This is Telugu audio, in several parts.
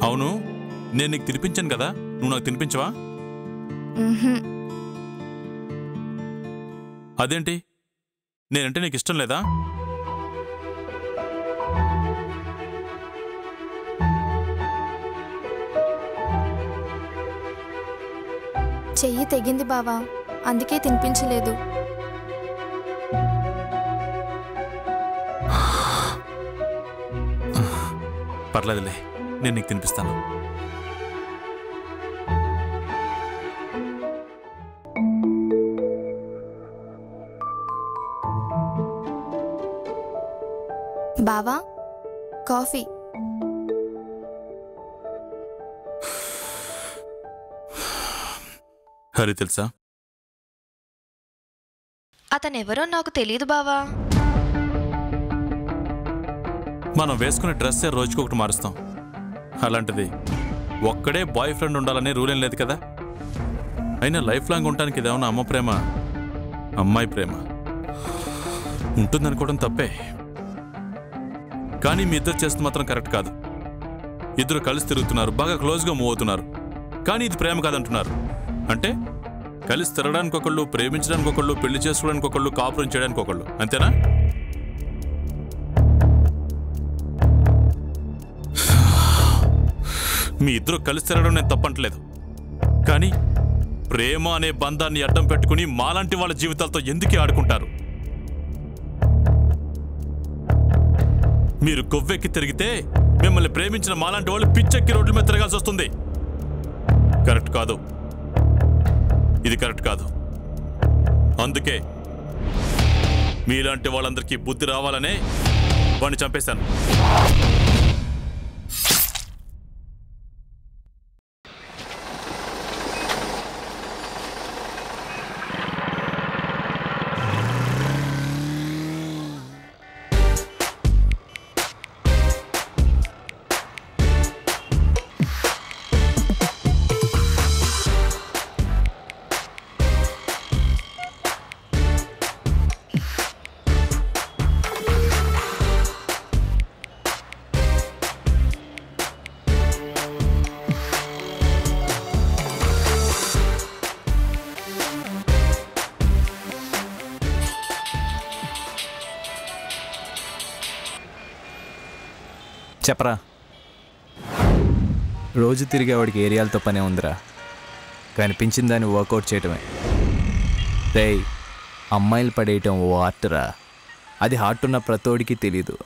అవును, నేను నీకు తినిపించాను కదా, నువ్వు నాకు తినిపించవా? అదేంటి, నేనంటే నీకు ఇష్టం లేదా? చెయ్యి తెగింది బావా, అందుకే తినిపించలేదు. పర్లేదులే, నేను నీకు తినిపిస్తాను. బావా, కాఫీ. హరి తెలుసా? అతనెవరో నాకు తెలియదు బావా. మనం వేసుకునే డ్రెస్సే రోజుకొకటి మారుస్తాం. అలాంటిది ఒక్కడే బాయ్ ఫ్రెండ్ ఉండాలనే రూల్ ఏం లేదు కదా. అయినా లైఫ్ లాంగ్ ఉండటానికి ఇదేమన్నా అమ్మ ప్రేమ, అమ్మాయి ప్రేమ ఉంటుందనుకోవడం తప్పే. కానీ మీ ఇద్దరు చేస్తుంది మాత్రం కరెక్ట్ కాదు. ఇద్దరు కలిసి తిరుగుతున్నారు, బాగా క్లోజ్గా మూవ్ అవుతున్నారు, కానీ ఇది ప్రేమ కాదంటున్నారు. అంటే కలిసి తిరగడానికి ఒకళ్ళు, ప్రేమించడానికి ఒకళ్ళు, పెళ్లి చేసుకోవడానికి ఒకళ్ళు, కాపురం చేయడానికి ఒకళ్ళు, అంతేనా? మీ ఇద్దరు కలిసి తిరగడం నేను తప్పంటలేదు, కానీ ప్రేమ అనే బంధాన్ని అడ్డం పెట్టుకుని మాలాంటి వాళ్ళ జీవితాలతో ఎందుకు ఆడుకుంటారు? మీరు కొవ్వెక్కి తిరిగితే మిమ్మల్ని ప్రేమించిన మాలాంటి వాళ్ళు పిచ్చెక్కి రోడ్ల మీద తిరగాల్సి వస్తుంది. కరెక్ట్ కాదు, ఇది కరెక్ట్ కాదు. అందుకే మీలాంటి వాళ్ళందరికీ బుద్ధి రావాలనే వాడిని చంపేశాను. చెప్పరా. రోజు తిరిగేవాడికి ఏరియాలతో పనే ఉందిరా, కనిపించిన దాన్ని వర్కౌట్ చేయటమే. రేయ్, అమ్మాయిలు పడేయటం ఓ ఆర్ట్రా, అది హార్ట్ ఉన్న ప్రతోడికి తెలీదు.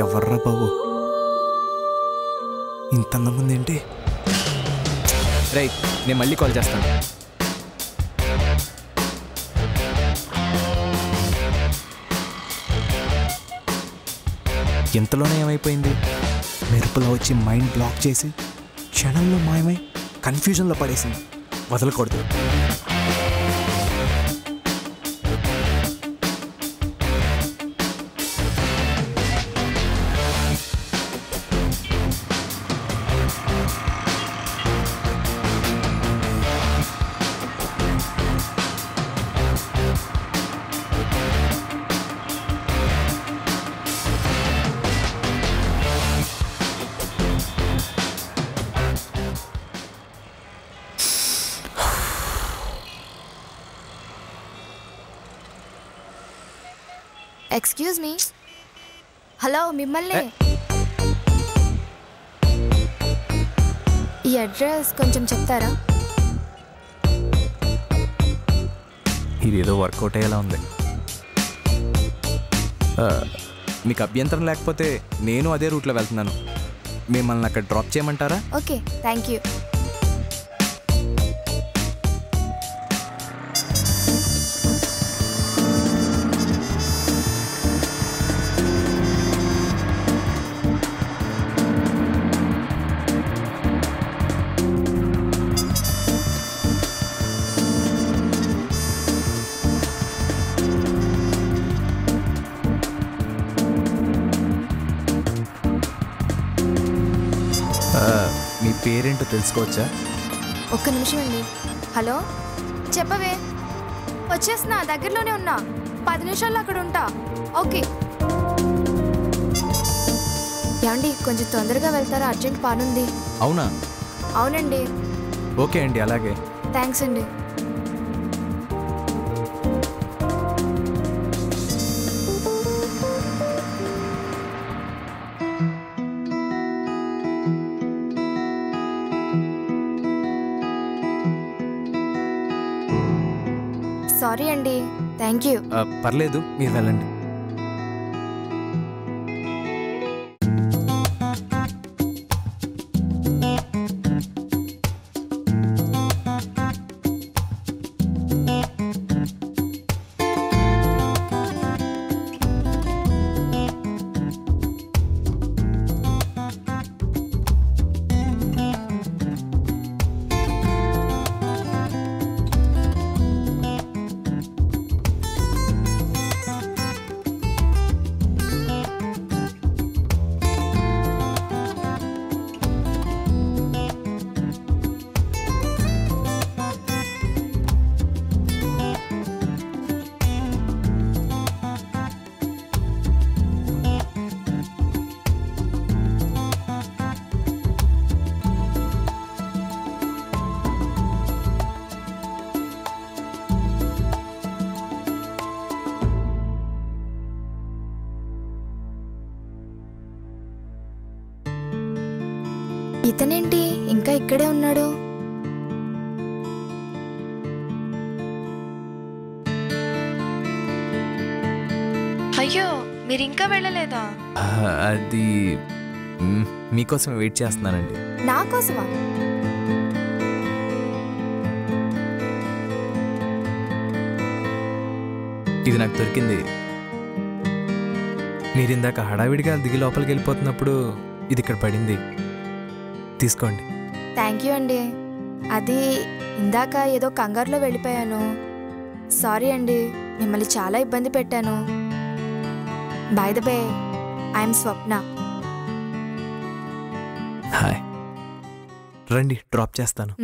ఎవర్రా బాబు ఇంత అందంగా ఉందేంటి? రైట్, నేను మళ్ళీ కాల్ చేస్తాను. ఇంతలోనే ఏమైపోయింది? మెరుపులో వచ్చి మైండ్ బ్లాక్ చేసి క్షణంలో మాయమై కన్ఫ్యూజన్లో పడేసింది. వదలకూడదు. Excuse me. హలో, మిమ్మల్ని. ఈ అడ్రస్ కొంచెం చెప్తారా? ఇదేదో వర్కౌట్ అయ్యేలా ఉంది. మీకు అభ్యంతరం లేకపోతే నేను అదే రూట్లో వెళ్తున్నాను. మిమ్మల్ని అక్కడ డ్రాప్ చేయమంటారా? Okay, thank you. పేరేంటో తెలుసుకోవచ్చా? ఒక్క నిమిషం అండి. హలో, చెప్పవే. వచ్చేస్తున్నా, దగ్గరలోనే ఉన్నా. 10 నిమిషాల్లో అక్కడ ఉంటా. ఓకే. ఏమండి, కొంచెం తొందరగా వెళ్తారా? అర్జెంట్ పనుంది. అవునా? అవునండి. ఓకే అండి, అలాగే. థ్యాంక్స్ అండి. సారీ అండి. Thank you. పర్లేదు, మీరు వెళ్ళండి. ఇతనేంటి ఇంకా ఇక్కడే ఉన్నాడు? అయ్యో, మీరు ఇంకా వెళ్ళలేదా? అది మీకోసం వెయిట్ చేస్తున్నానండి. నా కోసమా? ఇది నాకు దొరికింది. మీరు ఇందాక హడావిడిగా దిగి లోపలికి వెళ్ళిపోతున్నప్పుడు ఇది ఇక్కడ పడింది. తీసుకోండి. థ్యాంక్ యూ అండి. అది ఇందాక ఏదో కంగారులో వెళ్ళిపోయాను. సారీ అండి, మిమ్మల్ని చాలా ఇబ్బంది పెట్టాను. By the way, I'm Swapna. Hi, రండి, డ్రాప్ చేస్తాను.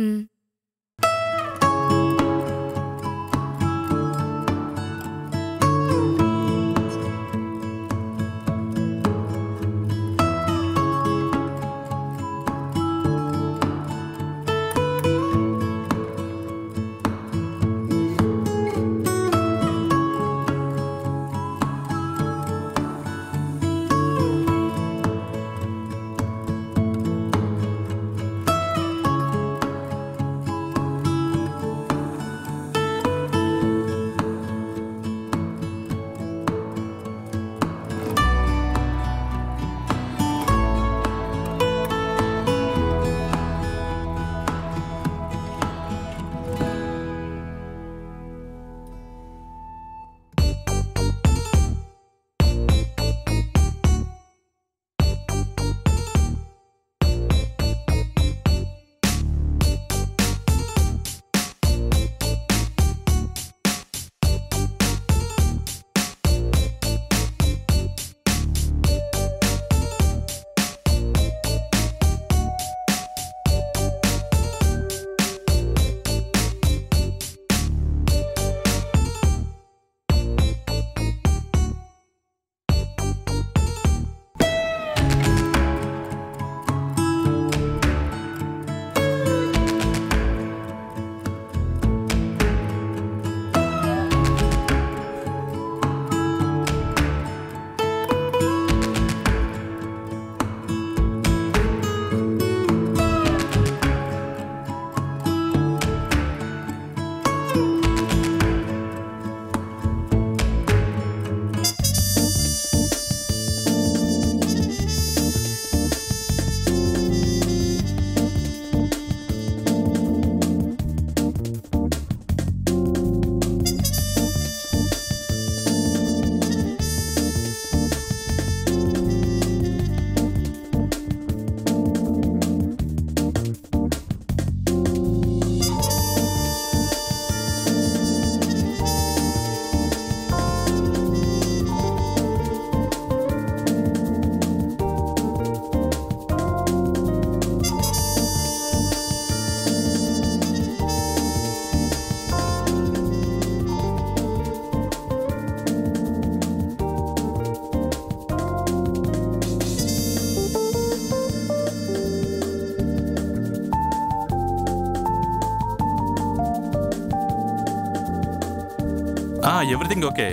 Everything okay.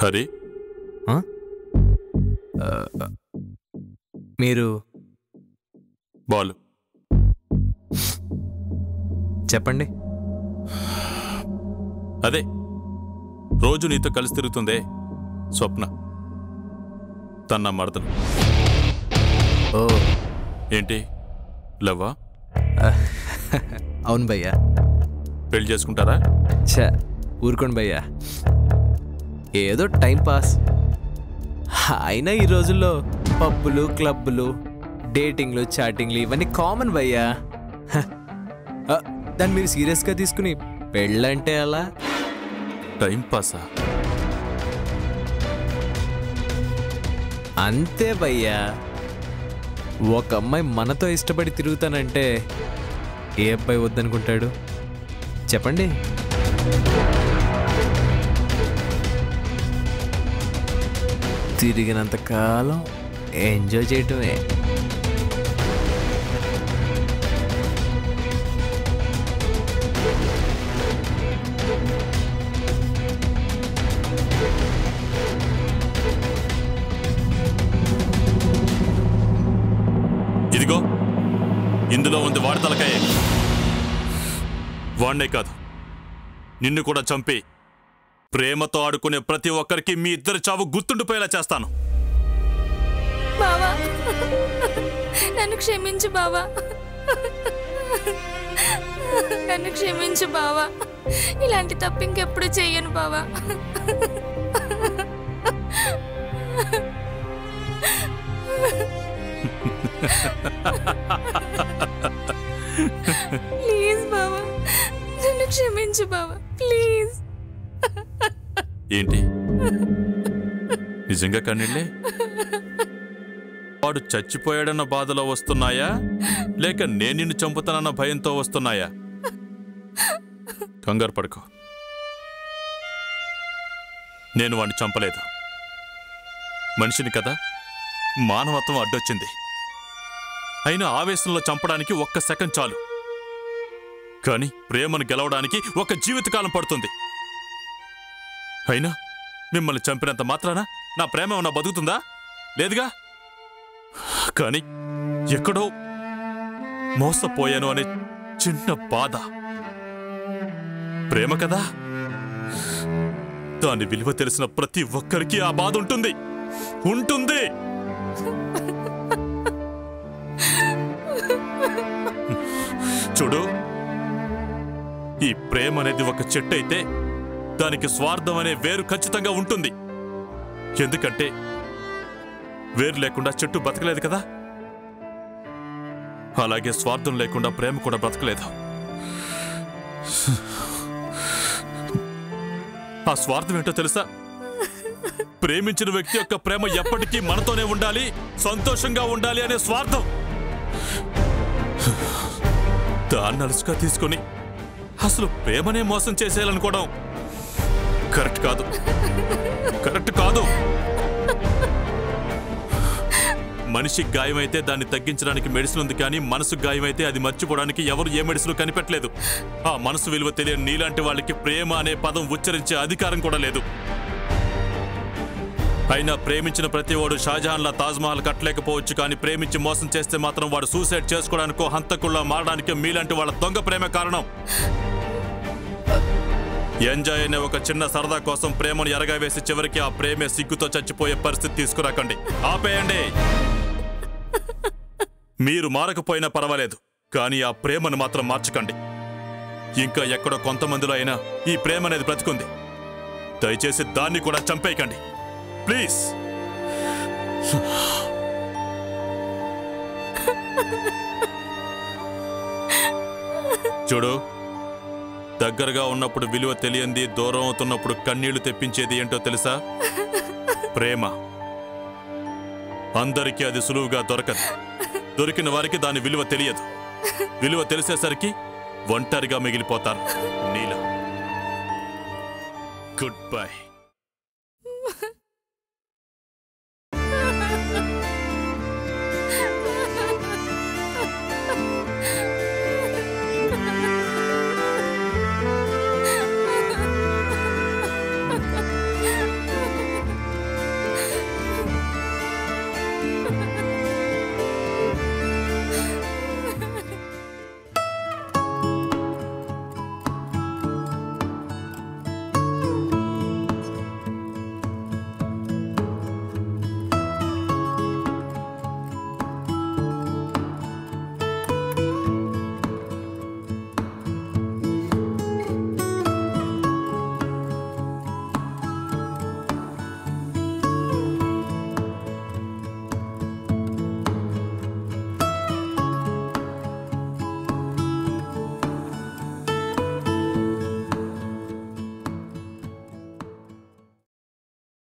హరి, మీరు బాలు చెప్పండి. అదే రోజు నీతో కలిసి తిరుగుతుందే స్వప్న, తన మరదలు. ఓ ఏంటి లవ్వా? అవును భయ్యా. పెళ్లి చేసుకుంటారా? ఛా ఊరుకోండి భయ్యా, ఏదో టైం పాస్. అయినా ఈ రోజుల్లో పబ్బులు, క్లబ్బులు, డేటింగ్లు, చాటింగ్లు ఇవన్నీ కామన్ భయ్యా. దాన్ని మీరు సీరియస్గా తీసుకుని పెళ్ళంటే అలా టైం పాసా? అంతే భయ్యా. ఒక అమ్మాయి మనతో ఇష్టపడి తిరుగుతానంటే ఏ అబ్బాయి వద్దనుకుంటాడు చెప్పండి? తిరిగినంత కాలం ఎంజాయ్ చేయటమే. ఇదిగో ఇందులో ఉంది వాడి తలకాయే. వాణ్ణే కాదు, నిన్ను కూడా చంపి ప్రేమతో ఆడుకునే ప్రతి ఒక్కరికి మీ ఇద్దరి చావు గుర్తుండిపోయేలా చేస్తాను. బావా నన్ను క్షమించు బావా, నన్ను క్షమించు బావా. ఇలాంటి తప్పు ఇంకెప్పుడు చెయ్యను బావా. ప్లీజ్ బావా, నన్ను క్షమించు బావా, ప్లీజ్. ఏంటి నిజంగా కన్నీళ్ళే? వాడు చచ్చిపోయాడన్న బాధలో వస్తున్నాయా, లేక నేను నిన్ను చంపుతానన్న భయంతో వస్తున్నాయా? కంగారు పడుకో, నేను వాడిని చంపలేదు. మనిషిని కదా, మానవత్వం అడ్డొచ్చింది. అయినా ఆవేశంలో చంపడానికి ఒక్క సెకండ్ చాలు, కానీ ప్రేమను గెలవడానికి ఒక జీవితకాలం పడుతుంది. అయినా మిమ్మల్ని చంపినంత మాత్రాన నా ప్రేమ ఏమన్నా బతుకుతుందా? లేదుగా. కానీ ఎక్కడో మోసపోయాను అనే చిన్న బాధ. ప్రేమ కదా, దాని విలువ తెలిసిన ప్రతి ఒక్కరికి ఆ బాధ ఉంటుంది ఉంటుంది. చూడు, ఈ ప్రేమ అనేది ఒక చెట్టు అయితే దానికి స్వార్థం అనే వేరు ఖచ్చితంగా ఉంటుంది. ఎందుకంటే వేరు లేకుండా చెట్టు బతకలేదు కదా, అలాగే స్వార్థం లేకుండా ప్రేమ కూడా బ్రతకలేదు. ఆ స్వార్థం ఏంటో తెలుసా? ప్రేమించిన వ్యక్తి యొక్క ప్రేమ ఎప్పటికీ మనతోనే ఉండాలి, సంతోషంగా ఉండాలి అనే స్వార్థం. దాన్ని అలుసుగా తీసుకొని అసలు ప్రేమనే మోసం చేసేయాలనుకోవడం కరెక్ట్ కాదు, కరెక్ట్ కాదు. మనిషి గాయమైతే దాన్ని తగ్గించడానికి మెడిసిన్ ఉంది, కానీ మనసు గాయమైతే అది మర్చిపోవడానికి ఎవరు ఏ మెడిసిన్ కనిపెట్టలేదు. ఆ మనసు విలువ తెలియని నీలాంటి వాళ్ళకి ప్రేమ అనే పదం ఉచ్చరించే అధికారం కూడా లేదు. అయినా ప్రేమించిన ప్రతి వాడు షాజహాన్లా తాజ్మహల్ కట్టలేకపోవచ్చు, కానీ ప్రేమించి మోసం చేస్తే మాత్రం వాడు సూసైడ్ చేసుకోవడానికో హంతకుల్లా మారడానికి మీలాంటి వాళ్ళ దొంగ ప్రేమ కారణం. ఎంజాయ్ అనే ఒక చిన్న సరదా కోసం ప్రేమను ఎరగవేసి చివరికి ఆ ప్రేమే సిగ్గుతో చచ్చిపోయే పరిస్థితి తీసుకురాకండి. ఆపేయండి. మీరు మారకపోయినా పర్వాలేదు, కానీ ఆ ప్రేమను మాత్రం మార్చకండి. ఇంకా ఎక్కడో కొంతమందిలో అయినా ఈ ప్రేమ అనేది బ్రతుకుంది. దయచేసి దాన్ని కూడా చంపేయకండి ప్లీజ్. చూడు, దగ్గరగా ఉన్నప్పుడు విలువ తెలియంది, దూరం అవుతున్నప్పుడు కన్నీళ్లు తెప్పించేది ఏంటో తెలుసా? ప్రేమ. అందరికీ అది సులువుగా దొరకదు. దొరికిన వారికి దాని విలువ తెలియదు. విలువ తెలిసేసరికి ఒంటరిగా మిగిలిపోతారు. నీలా గుడ్ బై.